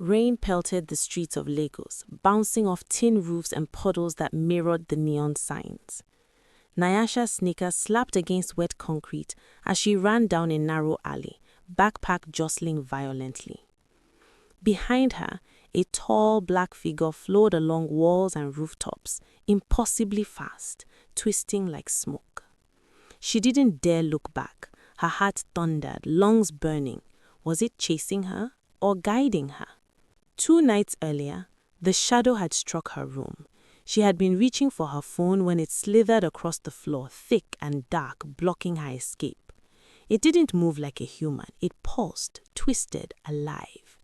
Rain pelted the streets of Lagos, bouncing off tin roofs and puddles that mirrored the neon signs. Nyasha's sneakers slapped against wet concrete as she ran down a narrow alley, backpack jostling violently. Behind her, a tall black figure flowed along walls and rooftops, impossibly fast, twisting like smoke. She didn't dare look back. Her heart thundered, lungs burning. Was it chasing her or guiding her? 2 nights earlier, the shadow had struck her room. She had been reaching for her phone when it slithered across the floor, thick and dark, blocking her escape. It didn't move like a human. It pulsed, twisted, alive.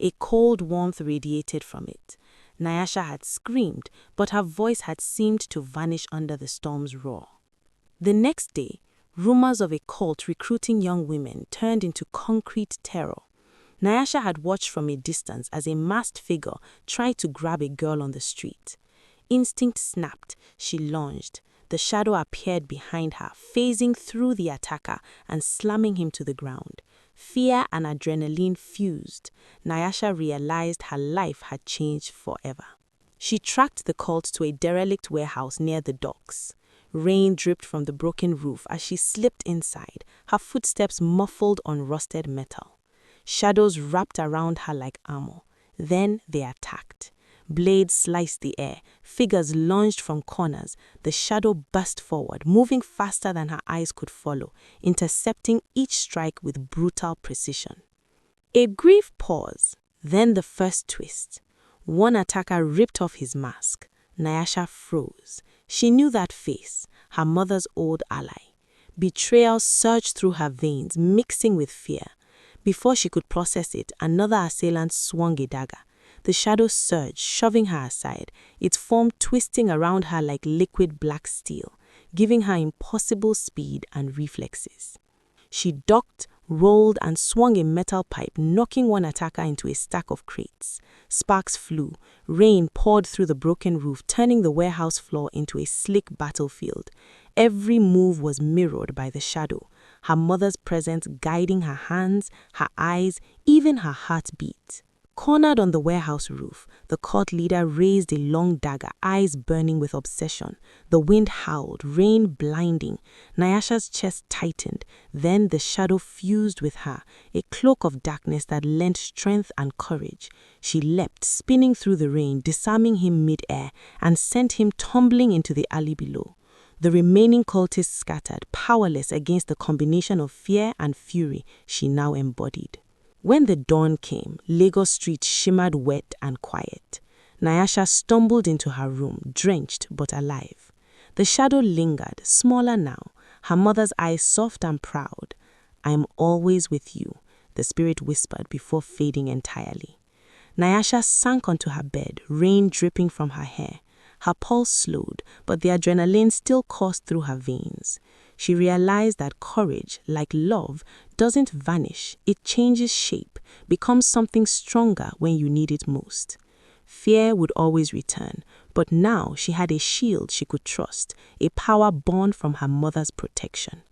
A cold warmth radiated from it. Nyasha had screamed, but her voice had seemed to vanish under the storm's roar. The next day, rumors of a cult recruiting young women turned into concrete terror. Nyasha had watched from a distance as a masked figure tried to grab a girl on the street. Instinct snapped. She lunged. The shadow appeared behind her, phasing through the attacker and slamming him to the ground. Fear and adrenaline fused. Nyasha realized her life had changed forever. She tracked the cult to a derelict warehouse near the docks. Rain dripped from the broken roof as she slipped inside, her footsteps muffled on rusted metal. Shadows wrapped around her like armor. Then they attacked. Blades sliced the air. Figures lunged from corners. The shadow burst forward, moving faster than her eyes could follow, intercepting each strike with brutal precision. A brief pause, then the first twist. One attacker ripped off his mask. Nyasha froze. She knew that face, her mother's old ally. Betrayal surged through her veins, mixing with fear. Before she could process it, another assailant swung a dagger. The shadow surged, shoving her aside, its form twisting around her like liquid black steel, giving her impossible speed and reflexes. She ducked, rolled, and swung a metal pipe, knocking one attacker into a stack of crates. Sparks flew. Rain poured through the broken roof, turning the warehouse floor into a slick battlefield. Every move was mirrored by the shadow, her mother's presence guiding her hands, her eyes, even her heartbeat. Cornered on the warehouse roof, the cult leader raised a long dagger, eyes burning with obsession. The wind howled, rain blinding. Nyasha's chest tightened. Then the shadow fused with her, a cloak of darkness that lent strength and courage. She leapt, spinning through the rain, disarming him mid-air, and sent him tumbling into the alley below. The remaining cultists scattered, powerless against the combination of fear and fury she now embodied. When the dawn came, Lagos streets shimmered wet and quiet. Nyasha stumbled into her room, drenched but alive. The shadow lingered, smaller now, her mother's eyes soft and proud. "I am always with you," the spirit whispered before fading entirely. Nyasha sank onto her bed, rain dripping from her hair. Her pulse slowed, but the adrenaline still coursed through her veins. She realized that courage, like love, doesn't vanish. It changes shape, becomes something stronger when you need it most. Fear would always return, but now she had a shield she could trust, a power born from her mother's protection.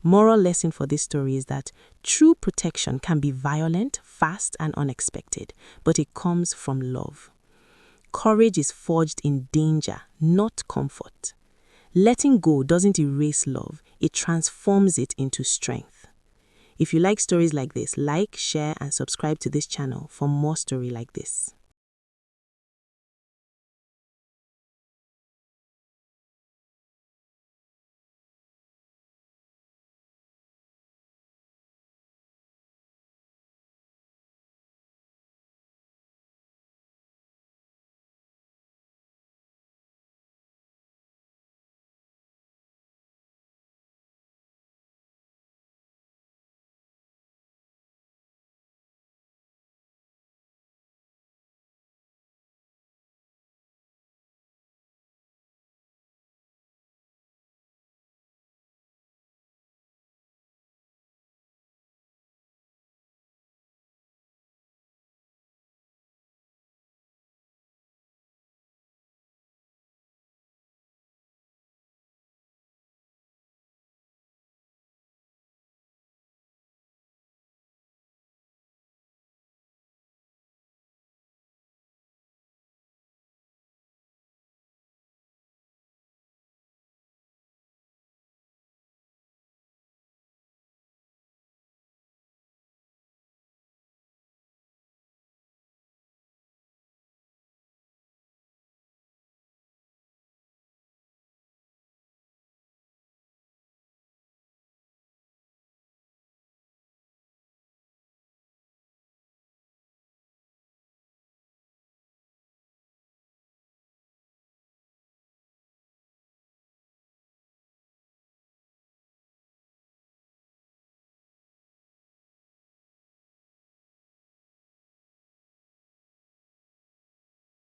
Moral lesson for this story is that true protection can be violent, fast, and unexpected, but it comes from love. Courage is forged in danger, not comfort. Letting go doesn't erase love, it transforms it into strength. If you like stories like this, like, share, and subscribe to this channel for more stories like this.